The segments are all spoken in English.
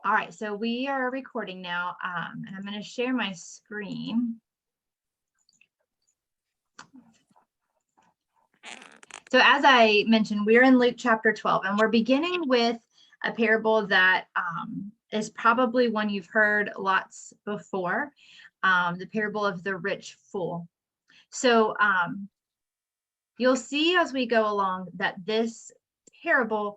All right, so we are recording now, and I'm going to share my screen. So as I mentioned, we're in Luke chapter 12, and we're beginning with a parable that is probably one you've heard lots before, the parable of the rich fool. So you'll see as we go along that this parable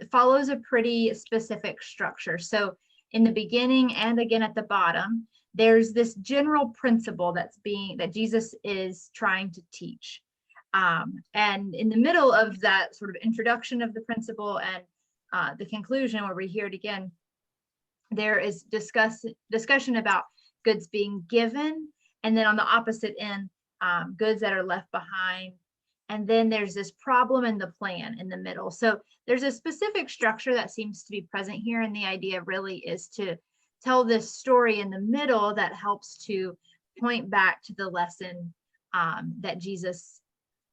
follows a pretty specific structure. So in the beginning and again at the bottom, there's this general principle that Jesus is trying to teach. And in the middle of that sort of introduction of the principle and the conclusion where we hear it again, there is discussion about goods being given, and then on the opposite end, goods that are left behind. And then there's this problem and the plan in the middle. So there's a specific structure that seems to be present here. And the idea really is to tell this story in the middle that helps to point back to the lesson that Jesus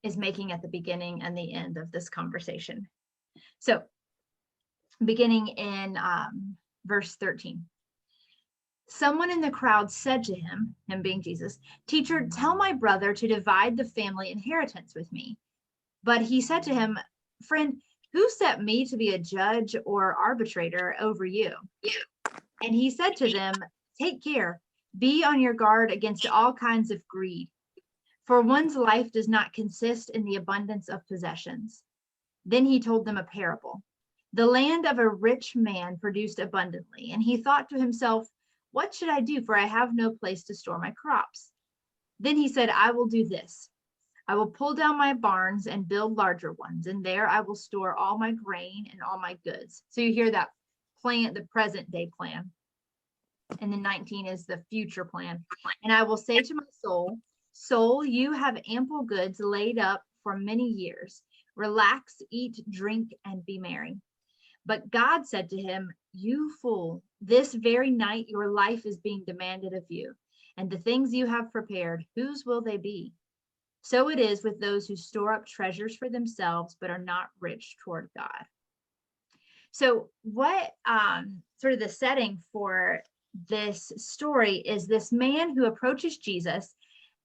is making at the beginning and the end of this conversation. So beginning in verse 13. Someone in the crowd said to him being Jesus, "Teacher, tell my brother to divide the family inheritance with me." But he said to him, "Friend, who set me to be a judge or arbitrator over you?" And he said to them, "Take care, be on your guard against all kinds of greed, for one's life does not consist in the abundance of possessions." Then he told them a parable. The land of a rich man produced abundantly, and he thought to himself, "What should I do? For I have no place to store my crops." Then he said, "I will do this. I will pull down my barns and build larger ones, and there I will store all my grain and all my goods." So you hear that plan, the present day plan. And then 19 is the future plan. "And I will say to my soul, soul, you have ample goods laid up for many years. Relax, eat, drink, and be merry." But God said to him, "You fool, this very night your life is being demanded of you, and the things you have prepared, whose will they be? So it is with those who store up treasures for themselves, but are not rich toward God." So what sort of the setting for this story is this man who approaches Jesus,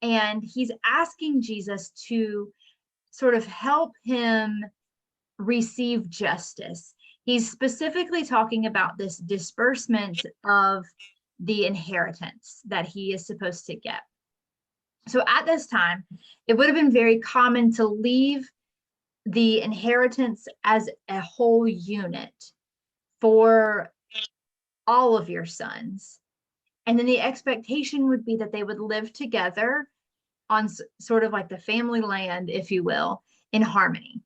and he's asking Jesus to sort of help him receive justice. He's specifically talking about this disbursement of the inheritance that he is supposed to get. So at this time, it would have been very common to leave the inheritance as a whole unit for all of your sons. And then the expectation would be that they would live together on sort of like the family land, if you will, in harmony.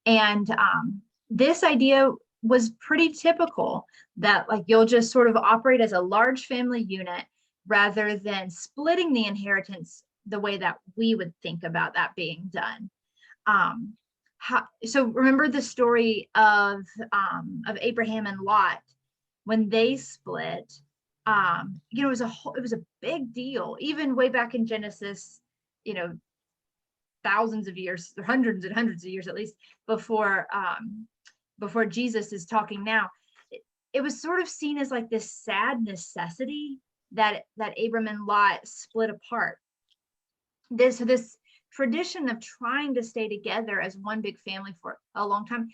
And this idea was pretty typical, that like you'll just sort of operate as a large family unit rather than splitting the inheritance the way that we would think about that being done. So remember the story of Abraham and Lot when they split. It was a big deal, even way back in Genesis, thousands of years, or hundreds and hundreds of years at least, before Jesus is talking now. It was sort of seen as like this sad necessity that Abram and Lot split apart. This tradition of trying to stay together as one big family for a long time,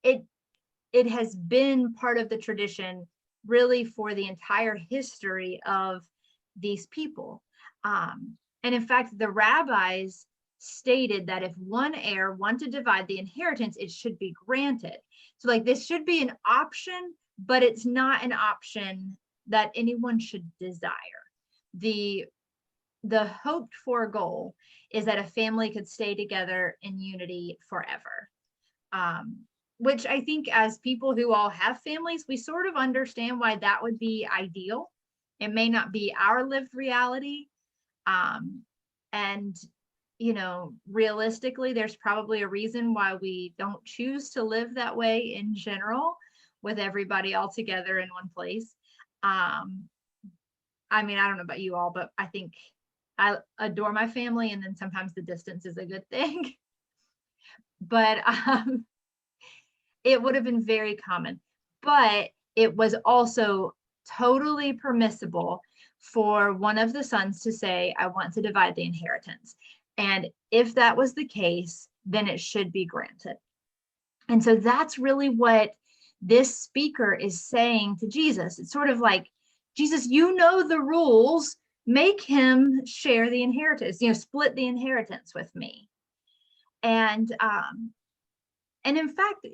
it has been part of the tradition really for the entire history of these people. And in fact, the rabbis stated that if one heir wanted to divide the inheritance, it should be granted. So like this should be an option, but it's not an option that anyone should desire. The hoped for goal is that a family could stay together in unity forever. Which I think as people who all have families, we sort of understand why that would be ideal. It may not be our lived reality. And realistically, there's probably a reason why we don't choose to live that way in general, with everybody all together in one place. I don't know about you all, but I think I adore my family, and then sometimes the distance is a good thing. But it would have been very common. But it was also totally permissible for one of the sons to say, I want to divide the inheritance. And if that was the case, then it should be granted. And so that's really what this speaker is saying to Jesus. It's sort of like, Jesus, you know the rules, make him share the inheritance, split the inheritance with me. And in fact,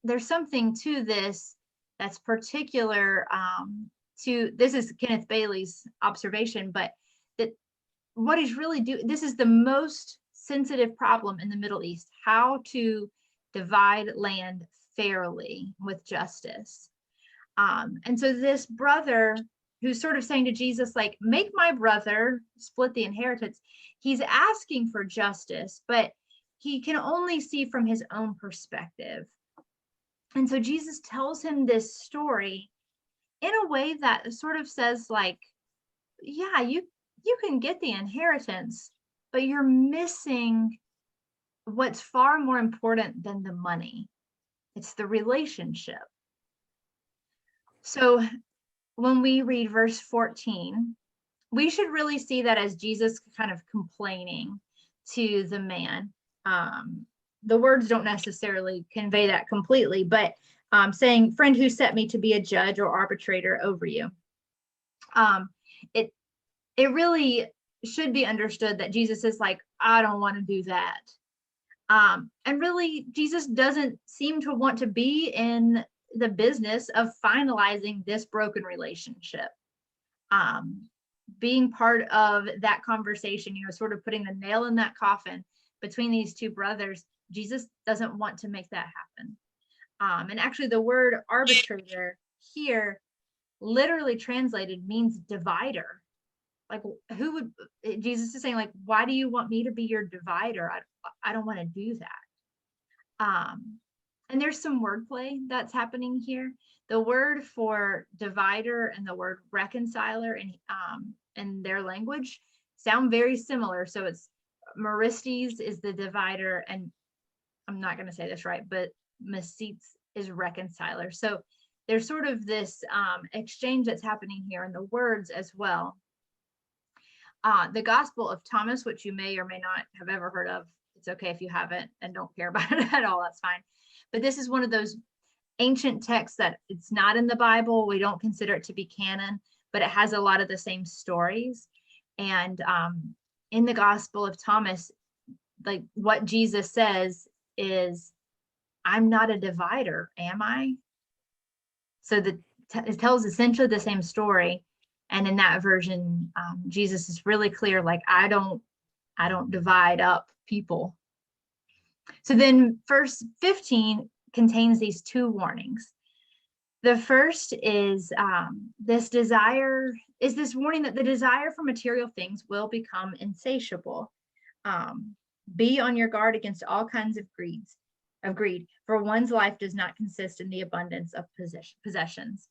there's something to this that's particular to, this is Kenneth Bailey's observation, but that what he's really doing, this is the most sensitive problem in the Middle East, how to divide land fairly with justice. And so this brother who's sort of saying to Jesus, like, make my brother split the inheritance, he's asking for justice, but he can only see from his own perspective. And so Jesus tells him this story in a way that sort of says, like, yeah, you can get the inheritance, but you're missing what's far more important than the money. It's the relationship. So when we read verse 14, we should really see that as Jesus kind of complaining to the man. The words don't necessarily convey that completely, but saying, friend who set me to be a judge or arbitrator over you. It really should be understood that Jesus is like, I don't want to do that. And really, Jesus doesn't seem to want to be in the business of finalizing this broken relationship. Being part of that conversation, sort of putting the nail in that coffin between these two brothers, Jesus doesn't want to make that happen. And actually, the word arbitrator here, literally translated, means divider. Like, Jesus is saying, like, why do you want me to be your divider? I don't want to do that. And there's some wordplay that's happening here. The word for divider and the word reconciler in their language sound very similar. So it's Meristes is the divider, and I'm not going to say this right, but Mesitz is reconciler. So there's sort of this exchange that's happening here in the words as well. The Gospel of Thomas, which you may or may not have ever heard of, it's okay if you haven't and don't care about it at all, that's fine. But this is one of those ancient texts that it's not in the Bible. We don't consider it to be canon, but it has a lot of the same stories. And in the Gospel of Thomas, like, what Jesus says is, I'm not a divider, am I? So it tells essentially the same story. And in that version, Jesus is really clear, like, I don't divide up people. So then verse 15 contains these two warnings. The first is this warning that the desire for material things will become insatiable. Be on your guard against all kinds of greed, for one's life does not consist in the abundance of possessions.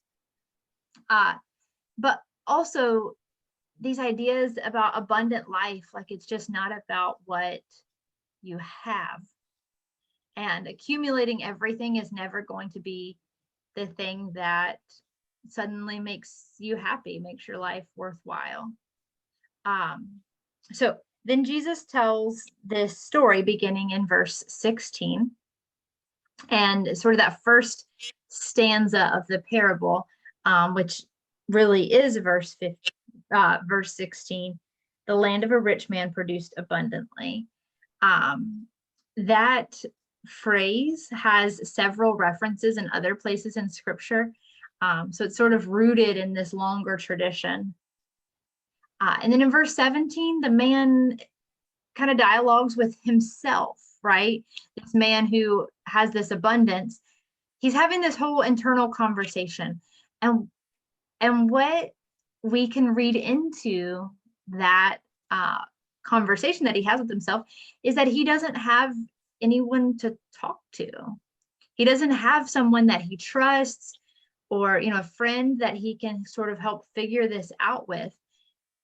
But also these ideas about abundant life, like, it's just not about what you have. And accumulating everything is never going to be the thing that suddenly makes you happy, makes your life worthwhile. So then Jesus tells this story beginning in verse 16. And sort of that first stanza of the parable, which really is verse 16, the land of a rich man produced abundantly. That phrase has several references in other places in scripture. So it's sort of rooted in this longer tradition. And then in verse 17, the man kind of dialogues with himself, right? This man who has this abundance, he's having this whole internal conversation. And what we can read into that conversation that he has with himself is that he doesn't have anyone to talk to. He doesn't have someone that he trusts, or a friend that he can sort of help figure this out with.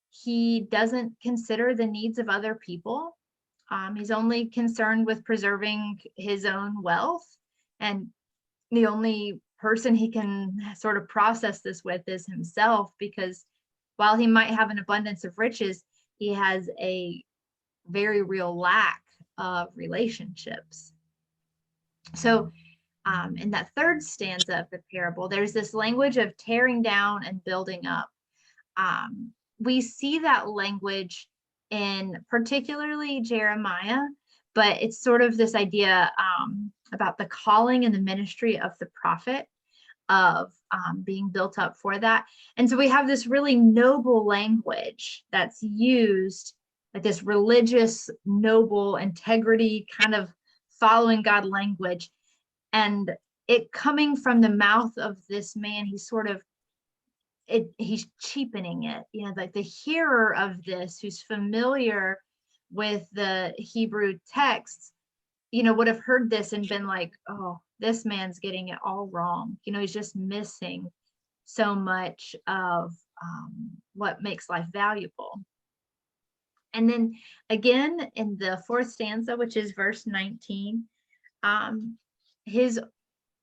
He doesn't consider the needs of other people. He's only concerned with preserving his own wealth, and the only person he can sort of process this with is himself, because while he might have an abundance of riches, he has a very real lack of relationships. So in that third stanza of the parable, there's this language of tearing down and building up. We see that language in particularly Jeremiah, but it's sort of this idea about the calling and the ministry of the prophet, of being built up for that. And so we have this really noble language that's used, like this religious, noble, integrity, kind of following God language. And it coming from the mouth of this man, he's cheapening it. Like the hearer of this, who's familiar with the Hebrew texts, would have heard this and been like, oh, this man's getting it all wrong. He's just missing so much of what makes life valuable. And then again, in the fourth stanza, which is verse 19, his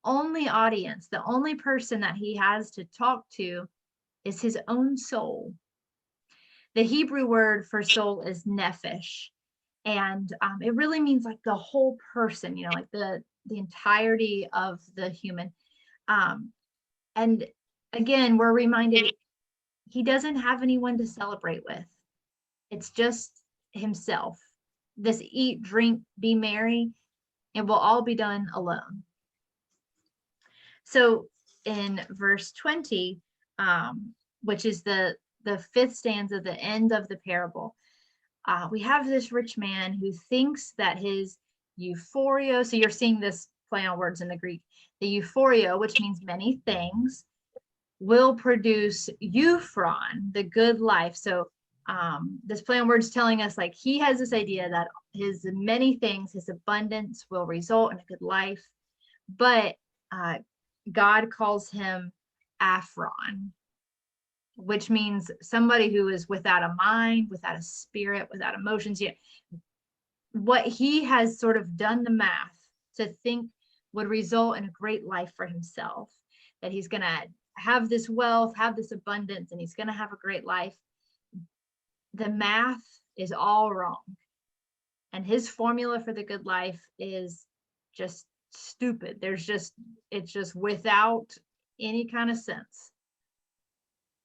only audience, the only person that he has to talk to, is his own soul. The Hebrew word for soul is nephesh. And it really means like the whole person, like the entirety of the human. And again, we're reminded he doesn't have anyone to celebrate with. It's just himself. This eat, drink, be merry, it will all be done alone. So in verse 20, which is the fifth stanza, the end of the parable, we have this rich man who thinks that his euphoria, so you're seeing this play on words in the Greek, the euphoria, which means many things, will produce euphron, the good life. So this play on words telling us like he has this idea that his many things, his abundance will result in a good life, but God calls him aphron, which means somebody who is without a mind, without a spirit, without emotions. Yet what he has sort of done the math to think would result in a great life for himself, that he's going to have this wealth, have this abundance, and he's going to have a great life. The math is all wrong. And his formula for the good life is just stupid. It's just without any kind of sense.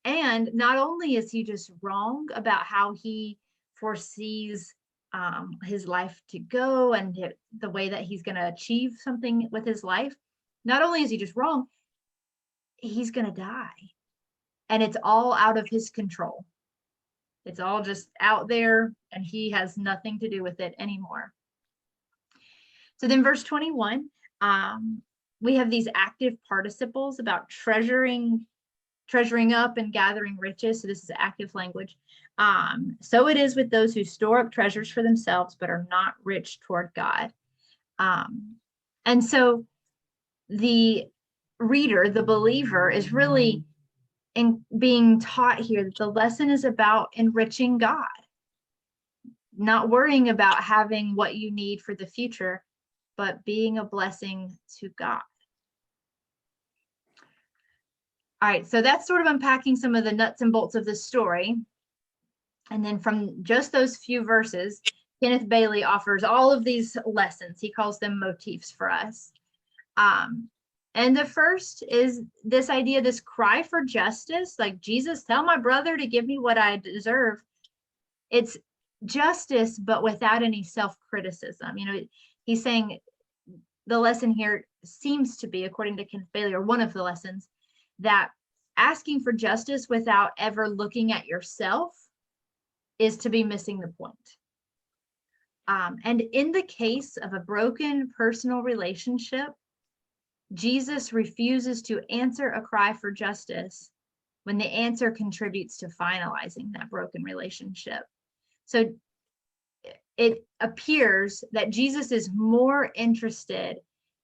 And not only is he just wrong about how he foresees his life to go and the way that he's going to achieve something with his life, not only is he just wrong, he's going to die. And it's all out of his control. It's all just out there, and he has nothing to do with it anymore. So then verse 21, we have these active participles about treasuring up and gathering riches. So this is active language. So it is with those who store up treasures for themselves, but are not rich toward God. And so the reader, the believer, is really being taught here that the lesson is about enriching God, not worrying about having what you need for the future, but being a blessing to God. All right, so that's sort of unpacking some of the nuts and bolts of the story. And then from just those few verses, Kenneth Bailey offers all of these lessons. He calls them motifs for us. And the first is this idea, this cry for justice, like, Jesus, tell my brother to give me what I deserve. It's justice, but without any self-criticism. He's saying the lesson here seems to be, according to Kenneth Bailey, or one of the lessons, that asking for justice without ever looking at yourself is to be missing the point. And in the case of a broken personal relationship, Jesus refuses to answer a cry for justice when the answer contributes to finalizing that broken relationship. So it appears that Jesus is more interested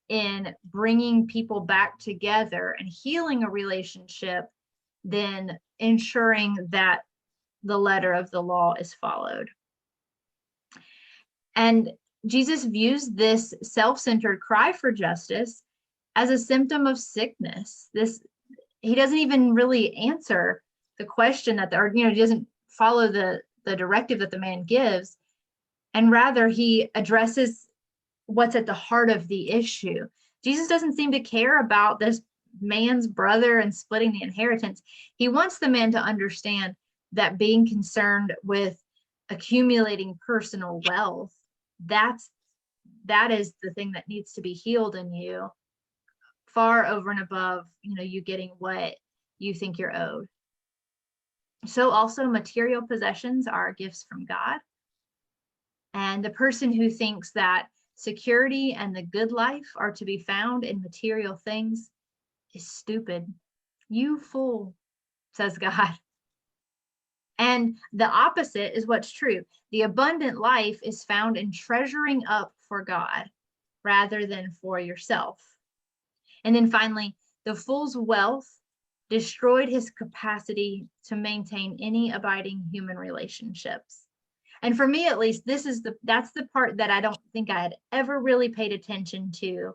in bringing people back together and healing a relationship than ensuring that the letter of the law is followed. And Jesus views this self-centered cry for justice as a symptom of sickness. He doesn't even really answer the question that or he doesn't follow the directive that the man gives, and rather he addresses what's at the heart of the issue. Jesus doesn't seem to care about this man's brother and splitting the inheritance. He wants the man to understand that being concerned with accumulating personal wealth, that is the thing that needs to be healed in you, far over and above, you getting what you think you're owed. So also material possessions are gifts from God. And the person who thinks that security and the good life are to be found in material things is stupid. You fool, says God. And the opposite is what's true. The abundant life is found in treasuring up for God rather than for yourself. And then finally, the fool's wealth destroyed his capacity to maintain any abiding human relationships. And for me, at least, that's the part that I don't think I had ever really paid attention to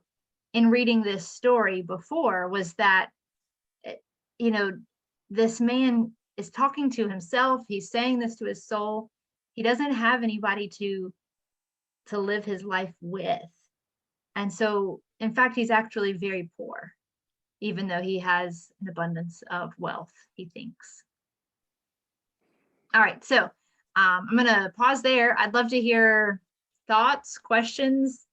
in reading this story before, was that, this man is talking to himself. He's saying this to his soul. He doesn't have anybody to live his life with. And so, in fact, he's actually very poor, even though he has an abundance of wealth, he thinks. All right, so I'm going to pause there. I'd love to hear thoughts, questions.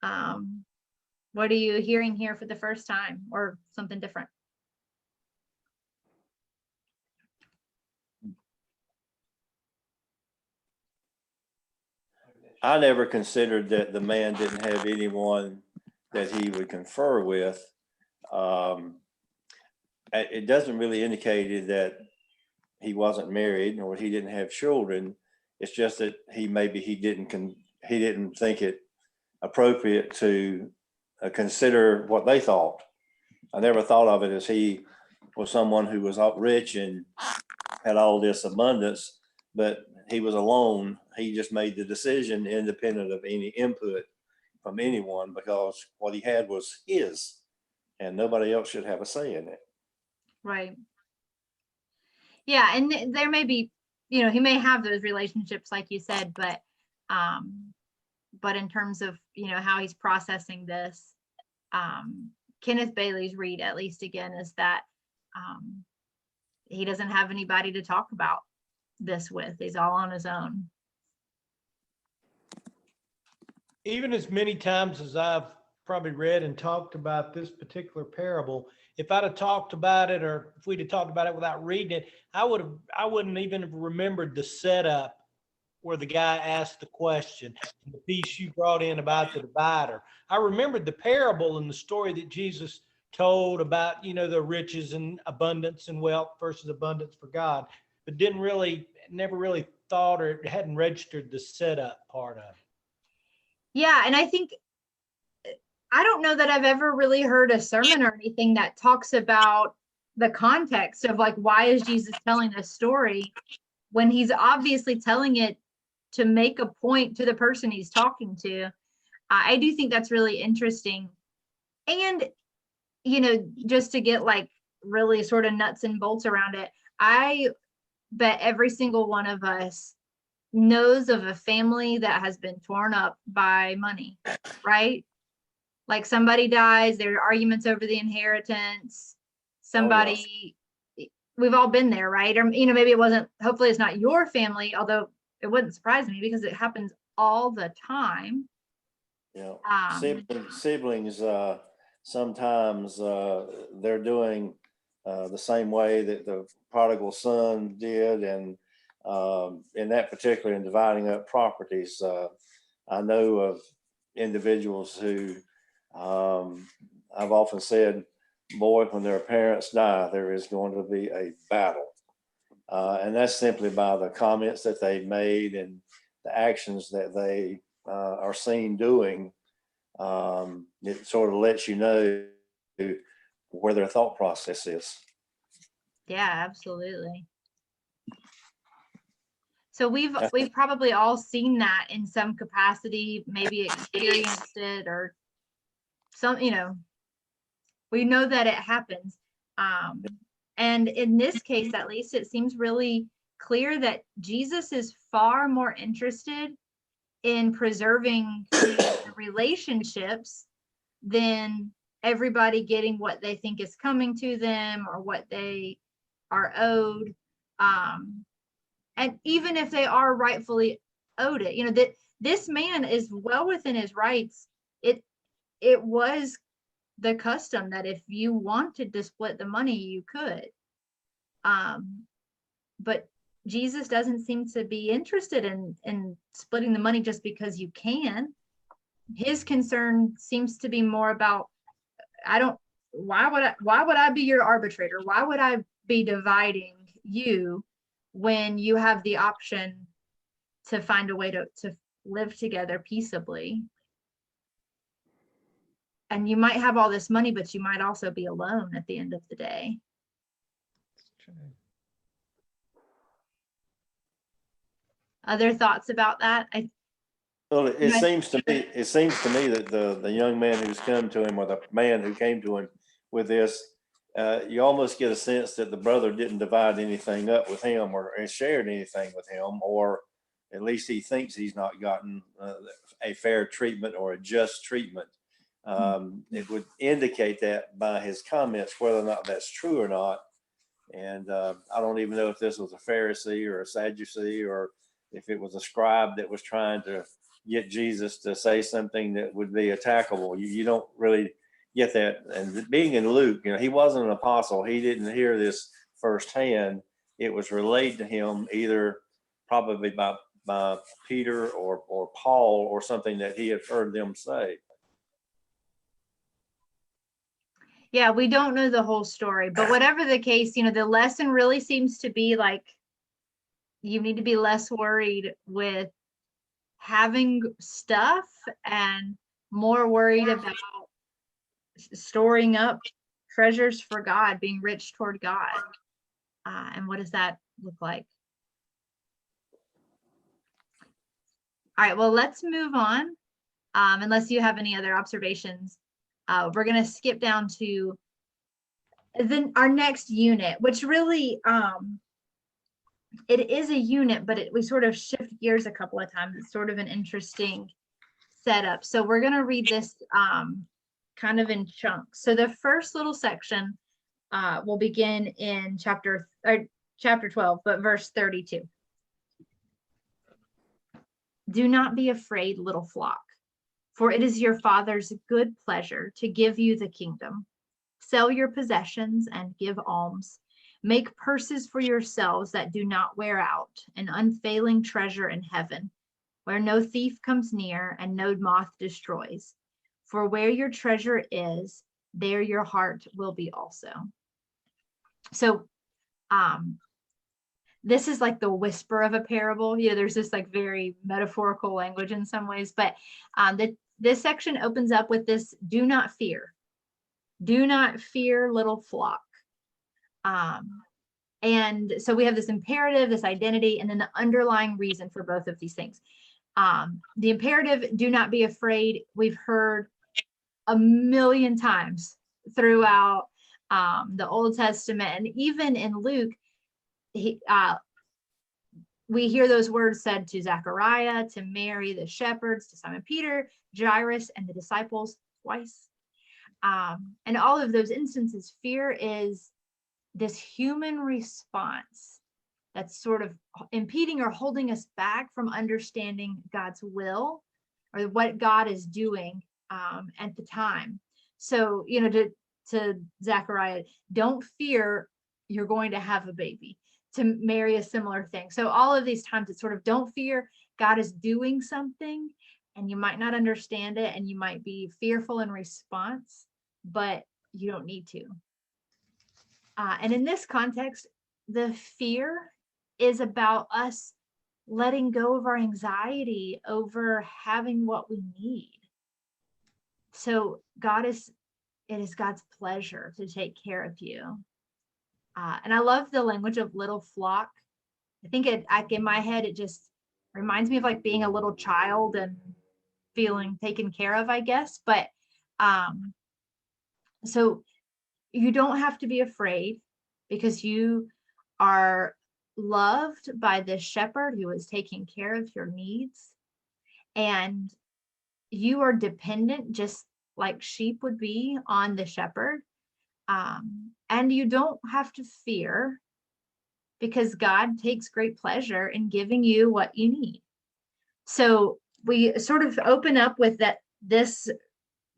What are you hearing here for the first time, or something different? I never considered that the man didn't have anyone that he would confer with. It doesn't really indicate that he wasn't married or he didn't have children. It's just that he didn't think it appropriate to consider what they thought. I never thought of it as he was someone who was rich and had all this abundance, but he was alone. He just made the decision independent of any input from anyone, because what he had was his and nobody else should have a say in it. Right. Yeah, and there may be, he may have those relationships like you said, but in terms of, how he's processing this, Kenneth Bailey's read, at least again, is that he doesn't have anybody to talk about this with. He's all on his own. Even as many times as I've probably read and talked about this particular parable, if I'd have talked about it, or if we'd have talked about it without reading it, I wouldn't even have remembered the setup where the guy asked the question, and the piece you brought in about the divider. I remembered the parable and the story that Jesus told about, the riches and abundance and wealth versus abundance for God, but never really thought, or hadn't registered the setup part of it. Yeah, and I think, I don't know that I've ever really heard a sermon or anything that talks about the context of, like, why is Jesus telling this story when he's obviously telling it to make a point to the person he's talking to. I do think that's really interesting. And, just to get like really sort of nuts and bolts around it, I bet every single one of us knows of a family that has been torn up by money, right? Like somebody dies, there are arguments over the inheritance. Somebody, we've all been there, right? Or, maybe it wasn't, hopefully it's not your family, although it wouldn't surprise me because it happens all the time. Yeah, siblings, sometimes they're doing the same way that the prodigal son did, and in that particular, in dividing up properties, I know of individuals who I've often said, boy, when their parents die, there is going to be a battle. And that's simply by the comments that they've made and the actions that they are seen doing. It sort of lets you know where their thought process is. Yeah, absolutely. So we've probably all seen that in some capacity, maybe experienced it, or some, We know that it happens. And in this case, at least, it seems really clear that Jesus is far more interested in preserving the relationships than everybody getting what they think is coming to them or what they are owed. And even if they are rightfully owed it, you know, that this man is well within his rights. It was the custom that if you wanted to split the money, you could. But Jesus doesn't seem to be interested in splitting the money just because you can. His concern seems to be more about, why would I be your arbitrator? Why would I be dividing you when you have the option to find a way to live together peaceably? And you might have all this money, but you might also be alone at the end of the day. Other thoughts about that? Well, it Yes. seems to me that the young man who's come to him, or the man who came to him with this, you almost get a sense that the brother didn't divide anything up with him or shared anything with him, or at least he thinks he's not gotten a fair treatment or a just treatment. It would indicate that by his comments, whether or not that's true or not. And I don't even know if this was a Pharisee or a Sadducee, or if it was a scribe that was trying to get Jesus to say something that would be attackable. You don't really get that. And being in Luke, you know, he wasn't an apostle. He didn't hear this firsthand. It was relayed to him either probably by Peter or Paul, or something that he had heard them say. Yeah, we don't know the whole story, but whatever the case, you know, the lesson really seems to be like, you need to be less worried with having stuff and more worried about storing up treasures for God, being rich toward God. And what does that look like? All right, well, let's move on. Unless you have any other observations, we're going to skip down to then our next unit, which really, it is a unit, but we sort of shift gears a couple of times. It's sort of an interesting setup. So we're going to read this kind of in chunks. So the first little section will begin in chapter 12, but verse 32. Do not be afraid, little flock, for it is your Father's good pleasure to give you the kingdom. Sell your possessions and give alms. Make purses for yourselves that do not wear out, an unfailing treasure in heaven, where no thief comes near and no moth destroys. For where your treasure is, there your heart will be also. So this is like the whisper of a parable. You know, there's this like very metaphorical language in some ways, but this section opens up with this: do not fear. Do not fear, little flock. And so we have this imperative, this identity, and then the underlying reason for both of these things. The imperative, do not be afraid, we've heard a million times throughout the Old Testament, and even in Luke, we hear those words said to Zechariah, to Mary, the shepherds, to Simon Peter, Jairus, and the disciples twice. And all of those instances, fear is this human response that's sort of impeding or holding us back from understanding God's will or what God is doing at the time. So, you know, to Zechariah, don't fear, you're going to have a baby. To Mary, a similar thing. So all of these times it's sort of, don't fear, God is doing something, and you might not understand it, and you might be fearful in response, but you don't need to. And in this context, the fear is about us letting go of our anxiety over having what we need. So it is God's pleasure to take care of you. And I love the language of little flock. I think in my head, it just reminds me of like being a little child and feeling taken care of, I guess. But so you don't have to be afraid because you are loved by this shepherd who is taking care of your needs. And you are dependent, just like sheep would be, on the shepherd. And you don't have to fear because God takes great pleasure in giving you what you need. So we sort of open up with this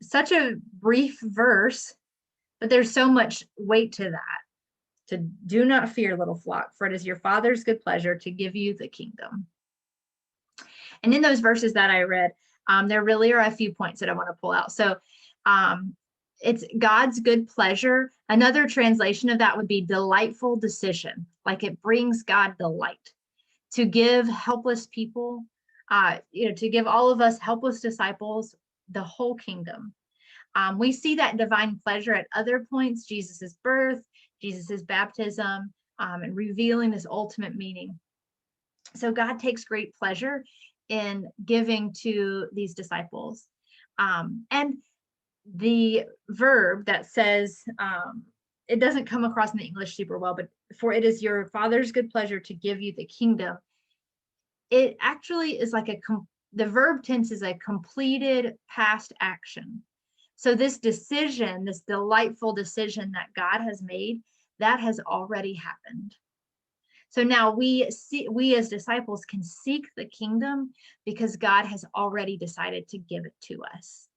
such a brief verse, but there's so much weight to that. To do not fear, little flock, for it is your Father's good pleasure to give you the kingdom. And in those verses that I read, there really are a few points that I want to pull out. So it's God's good pleasure. Another translation of that would be delightful decision. Like it brings God delight to give helpless people, to give all of us helpless disciples the whole kingdom. We see that divine pleasure at other points, Jesus's birth, Jesus's baptism, and revealing this ultimate meaning. So God takes great pleasure in giving to these disciples. And the verb that says, it doesn't come across in the English super well, but for it is your Father's good pleasure to give you the kingdom. It actually is like the verb tense is a completed past action. So this decision, this delightful decision that God has made, that has already happened. So now we as disciples can seek the kingdom because God has already decided to give it to us.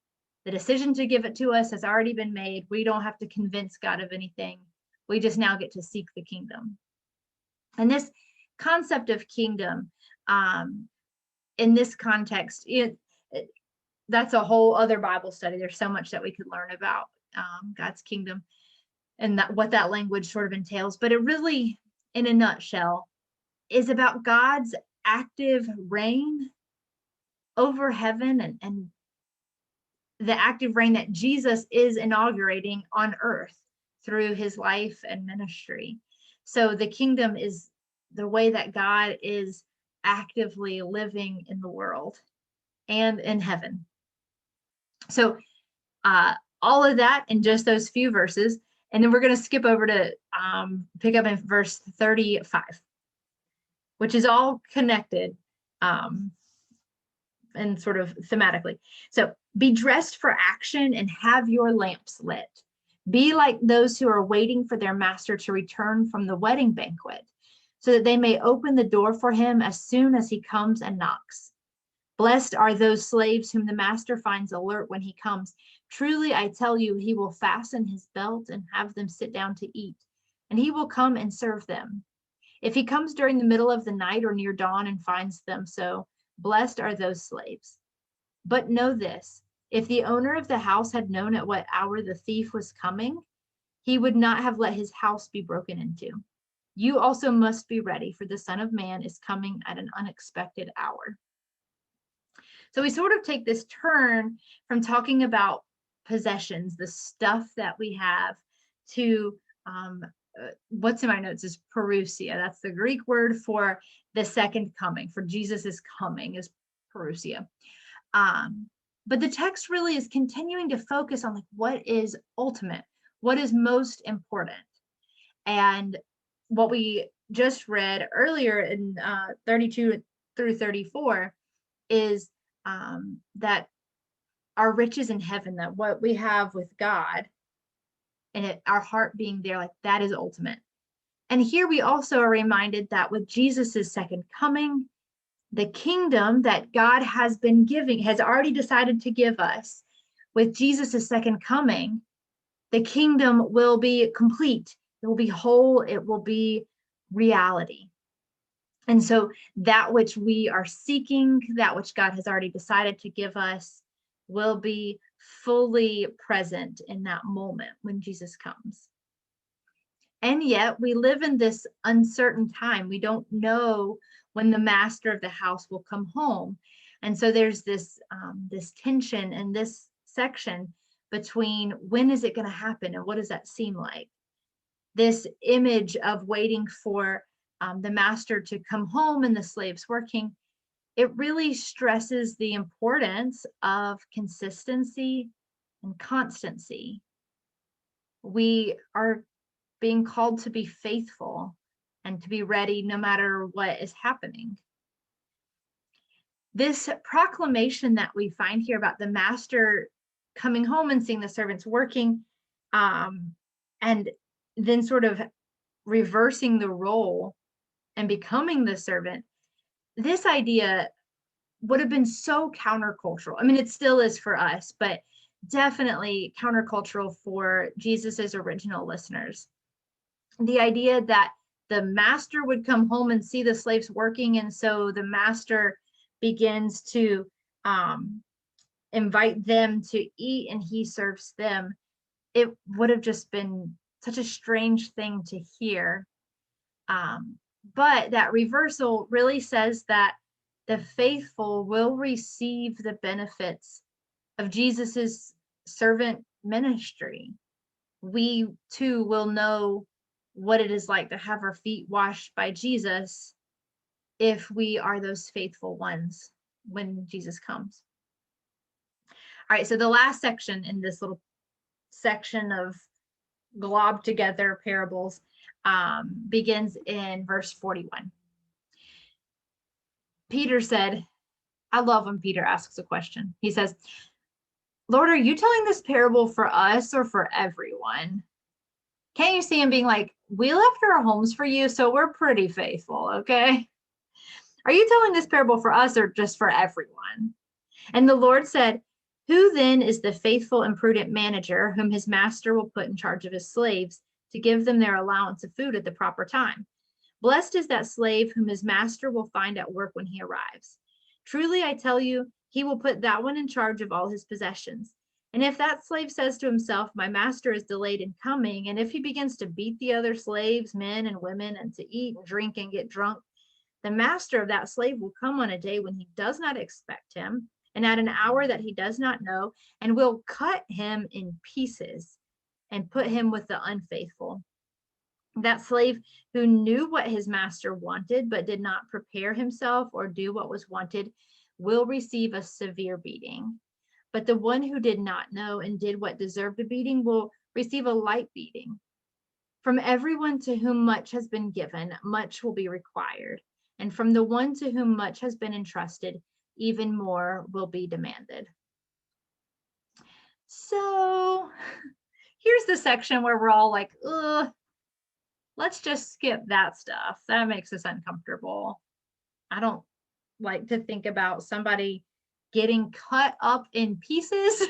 The decision to give it to us has already been made. We don't have to convince God of anything. We just now get to seek the kingdom. And this concept of kingdom, in this context, that's a whole other Bible study. There's so much that we could learn about God's kingdom and what that language sort of entails. But it really, in a nutshell, is about God's active reign over heaven and the active reign that Jesus is inaugurating on earth through his life and ministry. So the kingdom is the way that God is actively living in the world and in heaven. So all of that in just those few verses. And then we're going to skip over to pick up in verse 35, which is all connected and sort of thematically. So be dressed for action and have your lamps lit. Be like those who are waiting for their master to return from the wedding banquet, so that they may open the door for him as soon as he comes and knocks. Blessed are those slaves whom the master finds alert when he comes. Truly, I tell you, he will fasten his belt and have them sit down to eat, and he will come and serve them. If he comes during the middle of the night or near dawn and finds them so, blessed are those slaves. But know this, if the owner of the house had known at what hour the thief was coming, he would not have let his house be broken into. You also must be ready, for the Son of Man is coming at an unexpected hour. So we sort of take this turn from talking about possessions, the stuff that we have, to what's in my notes is parousia. That's the Greek word for the second coming, for Jesus's coming is parousia. But the text really is continuing to focus on like what is ultimate, what is most important. And what we just read earlier in 32 through 34 is that our riches in heaven, that what we have with God and our heart being there, like that is ultimate. And here we also are reminded that with Jesus's second coming, the kingdom that God has been giving, has already decided to give us, with Jesus's second coming, the kingdom will be complete. It will be whole. It will be reality. And so that which we are seeking, that which God has already decided to give us, will be fully present in that moment when Jesus comes. And yet we live in this uncertain time. We don't know when the master of the house will come home. And so there's this tension in this section between when is it going to happen and what does that seem like? This image of waiting for the master to come home and the slaves working, it really stresses the importance of consistency and constancy. we are being called to be faithful and to be ready no matter what is happening. This proclamation that we find here about the master coming home and seeing the servants working, and then sort of reversing the role and becoming the servant, this idea would have been so countercultural. I mean, it still is for us, but definitely countercultural for Jesus's original listeners. The idea that the master would come home and see the slaves working, and so the master begins to invite them to eat and he serves them. It would have just been such a strange thing to hear. But that reversal really says that the faithful will receive the benefits of Jesus's servant ministry. We too will know what it is like to have our feet washed by Jesus if we are those faithful ones when Jesus comes. All right, so the last section in this little section of globbed together parables begins in verse 41. Peter said, I love when Peter asks a question. He says, Lord, are you telling this parable for us or for everyone? Can't you see him being like, we left our homes for you, so we're pretty faithful, okay? Are you telling this parable for us or just for everyone? And the Lord said, who then is the faithful and prudent manager whom his master will put in charge of his slaves to give them their allowance of food at the proper time? Blessed is that slave whom his master will find at work when he arrives. Truly, I tell you, he will put that one in charge of all his possessions. And if that slave says to himself, my master is delayed in coming, and if he begins to beat the other slaves, men and women, and to eat and drink and get drunk, the master of that slave will come on a day when he does not expect him, and at an hour that he does not know, and will cut him in pieces and put him with the unfaithful. That slave who knew what his master wanted, but did not prepare himself or do what was wanted, will receive a severe beating. But the one who did not know and did what deserved a beating will receive a light beating. From everyone to whom much has been given, much will be required. And from the one to whom much has been entrusted, even more will be demanded. So here's the section where we're all like, ugh, let's just skip that stuff. That makes us uncomfortable. I don't like to think about somebody getting cut up in pieces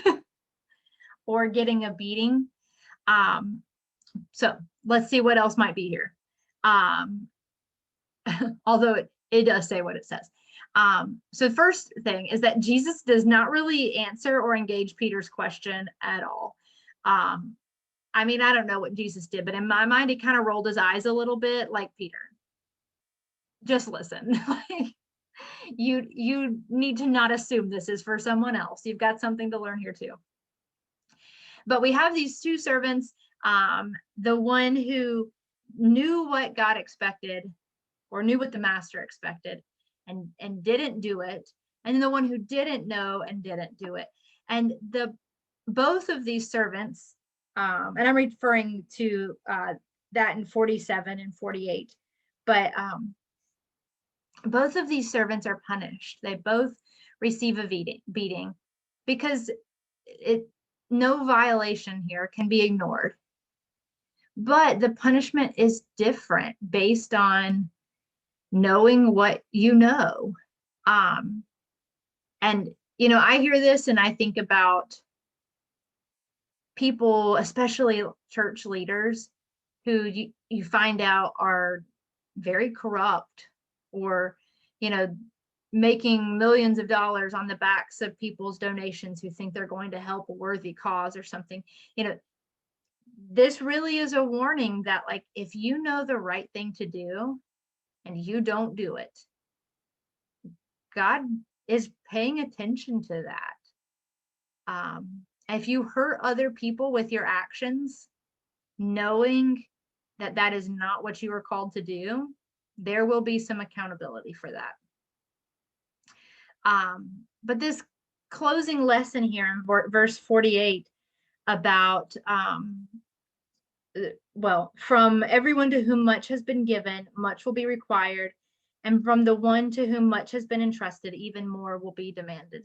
or getting a beating. So let's see what else might be here. Although it does say what it says. So the first thing is that Jesus does not really answer or engage Peter's question at all. I mean, I don't know what Jesus did, but in my mind, he kind of rolled his eyes a little bit like, Peter, just listen. You need to not assume this is for someone else. You've got something to learn here too. But we have these two servants, the one who knew what God expected or knew what the master expected and didn't do it, and the one who didn't know and didn't do it. And both of these servants, and I'm referring to that in 47 and 48, but both of these servants are punished. They both receive a beating because no violation here can be ignored. But the punishment is different based on knowing what you know. And, you know, I hear this and I think about people, especially church leaders, who you find out are very corrupt or, you know, making millions of dollars on the backs of people's donations who think they're going to help a worthy cause or something. You know, this really is a warning that, like, if you know the right thing to do and you don't do it, God is paying attention to that. If you hurt other people with your actions, knowing that that is not what you are called to do, there will be some accountability for that. But this closing lesson here in verse 48 about well, from everyone to whom much has been given, much will be required. And from the one to whom much has been entrusted, even more will be demanded.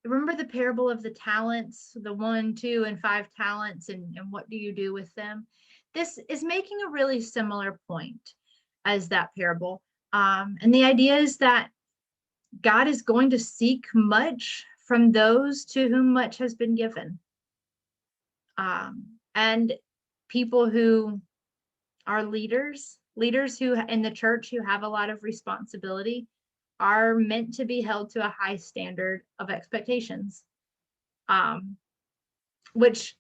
Remember the parable of the talents, the 1, 2, and 5 talents, and what do you do with them? This is making a really similar point as that parable. And the idea is that God is going to seek much from those to whom much has been given. And people who are leaders who in the church who have a lot of responsibility are meant to be held to a high standard of expectations. Which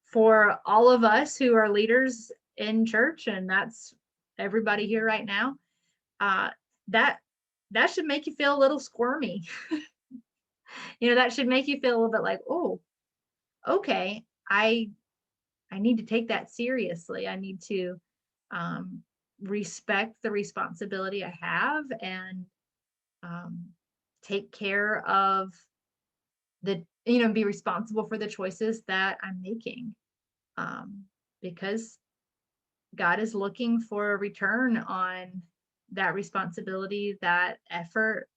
for all of us who are leaders in church, and that's everybody here right now, that should make you feel a little squirmy. That should make you feel a little bit like, oh, okay, I need to take that seriously. I need to respect the responsibility I have and take care of be responsible for the choices that I'm making. Because God is looking for a return on that responsibility, that effort,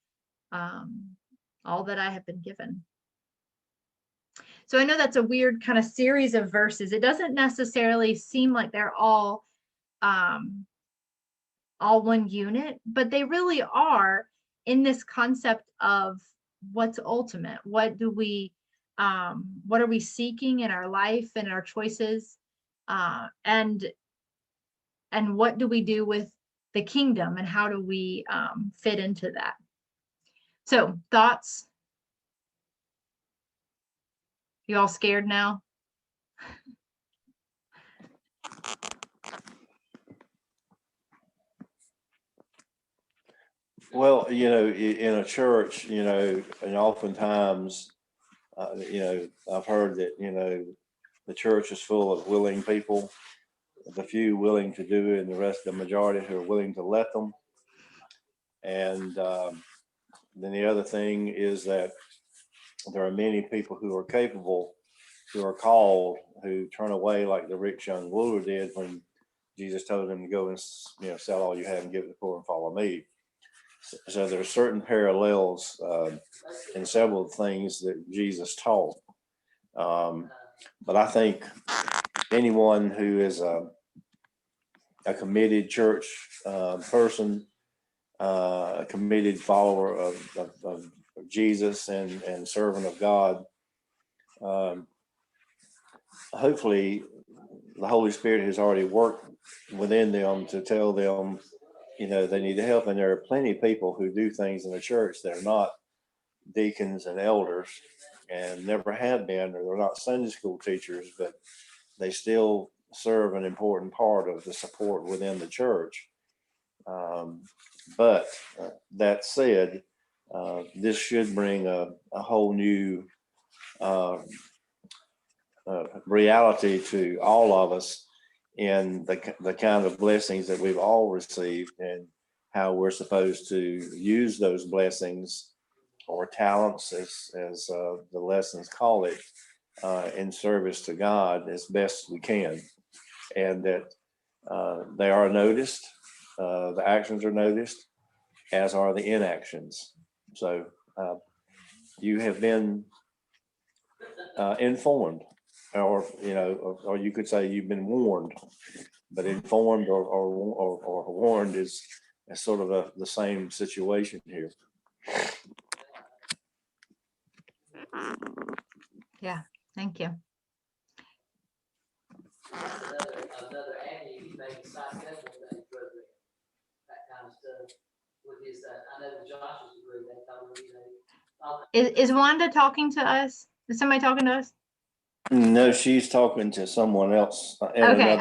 all that I have been given. So I know that's a weird kind of series of verses. It doesn't necessarily seem like they're all one unit, but they really are in this concept of what's ultimate. What are we seeking in our life and our choices? And what do we do with the kingdom, and how do we fit into that? So, thoughts? You all scared now? Well, in a church, and oftentimes, I've heard that, the church is full of willing people, the few willing to do it, and the majority who are willing to let them. And then the other thing is that there are many people who are capable, who are called, who turn away, like the rich young ruler did when Jesus told him to go and sell all you have and give it to the poor and follow me. So there are certain parallels in several things that Jesus taught. But I think anyone who is a committed church person, a committed follower of Jesus and servant of God, hopefully the Holy Spirit has already worked within them to tell them, they need help. And there are plenty of people who do things in the church that are not deacons and elders and never have been, or they're not Sunday school teachers, but they still serve an important part of the support within the church. But that said, this should bring a whole new reality to all of us in the kind of blessings that we've all received, and how we're supposed to use those blessings or talents, as the lessons call it, in service to God as best we can. And that they are noticed, the actions are noticed, as are the inactions. So you have been informed, or you could say you've been warned, but informed or warned is sort of the same situation here. Yeah, thank you. Another avenue, he may be successful things, that kind of stuff with his, I know the Joshua's group, they told him, Is Wanda talking to us? Is somebody talking to us? No, she's talking to someone else. Okay,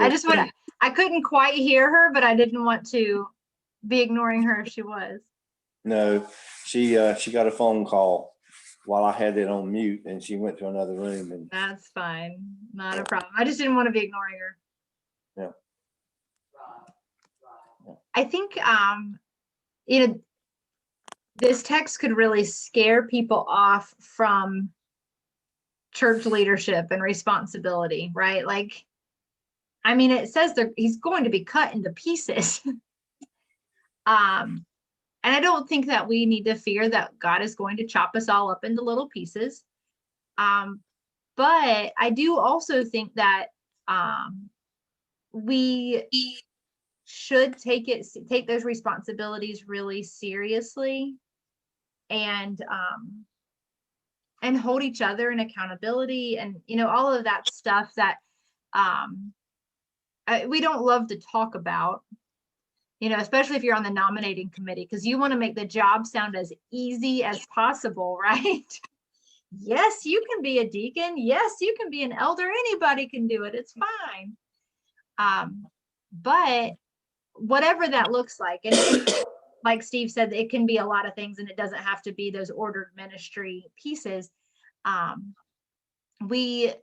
I couldn't quite hear her, but I didn't want to be ignoring her if she was. No, she got a phone call while I had it on mute, and she went to another room. And that's fine, not a problem. I just didn't want to be ignoring her. Yeah. I think this text could really scare people off from church leadership and responsibility, right? Like, I mean, it says he's going to be cut into pieces. And I don't think that we need to fear that God is going to chop us all up into little pieces. But I do also think that we should take those responsibilities really seriously, and hold each other in accountability, and all of that stuff that we don't love to talk about, especially if you're on the nominating committee, because you want to make the job sound as easy as possible, right? Yes, you can be a deacon. Yes, you can be an elder. Anybody can do it. It's fine. But whatever that looks like, and like Steve said, it can be a lot of things, and it doesn't have to be those ordered ministry pieces. We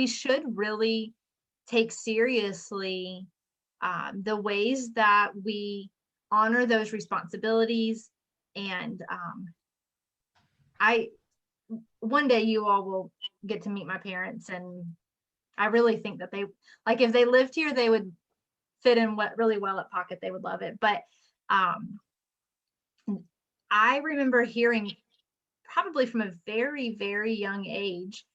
should really take seriously the ways that we honor those responsibilities. And one day you all will get to meet my parents, and I really think that if they lived here, they would fit in really well at Pocket. They would love it. But I remember hearing, probably from a very, very young age,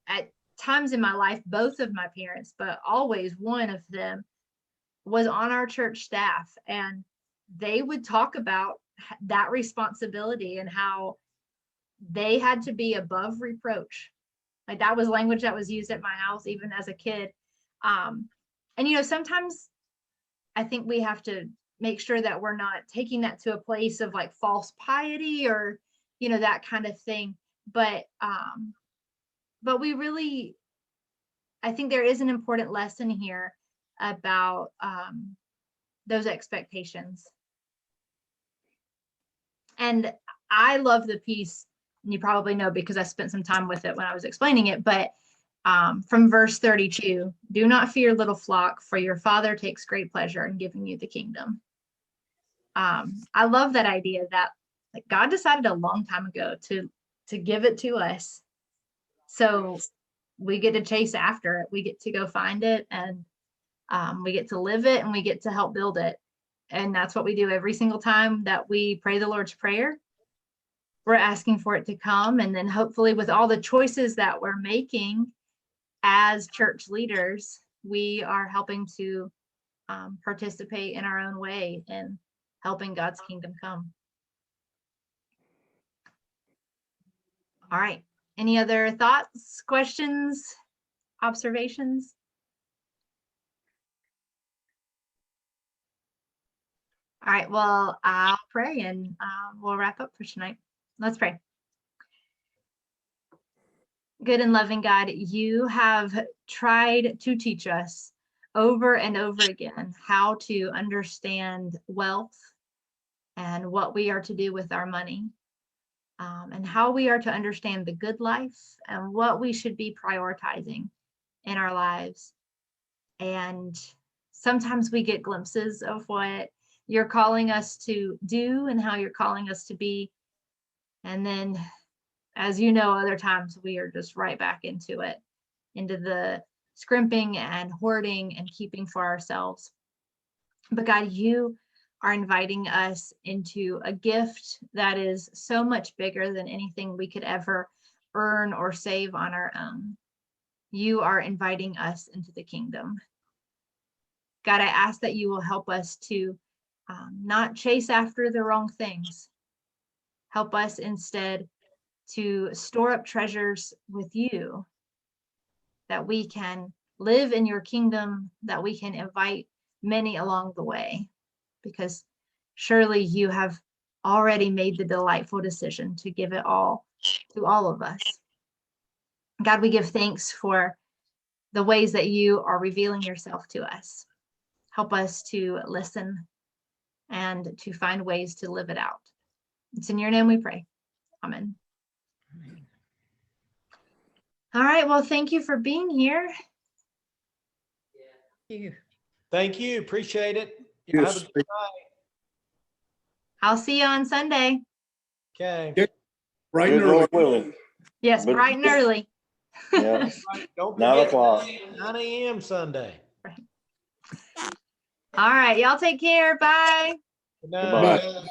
at times in my life, both of my parents, but always one of them was on our church staff, and they would talk about that responsibility and how they had to be above reproach. Like, that was language that was used at my house, even as a kid. And sometimes I think we have to make sure that we're not taking that to a place of like false piety or, that kind of thing. But we really, I think there is an important lesson here about those expectations. And I love the piece, and you probably know because I spent some time with it when I was explaining it, but from verse 32, do not fear, little flock, for your Father takes great pleasure in giving you the kingdom. I love that idea that God decided a long time ago to give it to us. So we get to chase after it. We get to go find it, and we get to live it, and we get to help build it. And that's what we do every single time that we pray the Lord's Prayer. We're asking for it to come. And then hopefully with all the choices that we're making as church leaders, we are helping to participate in our own way in helping God's kingdom come. All right. Any other thoughts, questions, observations? All right. Well, I'll pray, and we'll wrap up for tonight. Let's pray. Good and loving God, you have tried to teach us over and over again how to understand wealth and what we are to do with our money, and how we are to understand the good life and what we should be prioritizing in our lives. And sometimes we get glimpses of what you're calling us to do and how you're calling us to be. And then, as you know, other times we are just right back into it, into the scrimping and hoarding and keeping for ourselves. But God, you are inviting us into a gift that is so much bigger than anything we could ever earn or save on our own. You are inviting us into the kingdom. God, I ask that you will help us to not chase after the wrong things. Help us instead to store up treasures with you, that we can live in your kingdom, that we can invite many along the way, because surely you have already made the delightful decision to give it all to all of us. God, we give thanks for the ways that you are revealing yourself to us. Help us to listen and to find ways to live it out. It's in your name we pray. Amen. All right. Well, thank you for being here. Thank you. Appreciate it. Yes. Have a good night. I'll see you on Sunday. Okay. Right Good and early. Lord willing. Yes, But- bright and early. Yeah. Don't 9 forget, o'clock. 9 a.m. Sunday. Right. All right, y'all take care. Bye. Good Goodbye. night.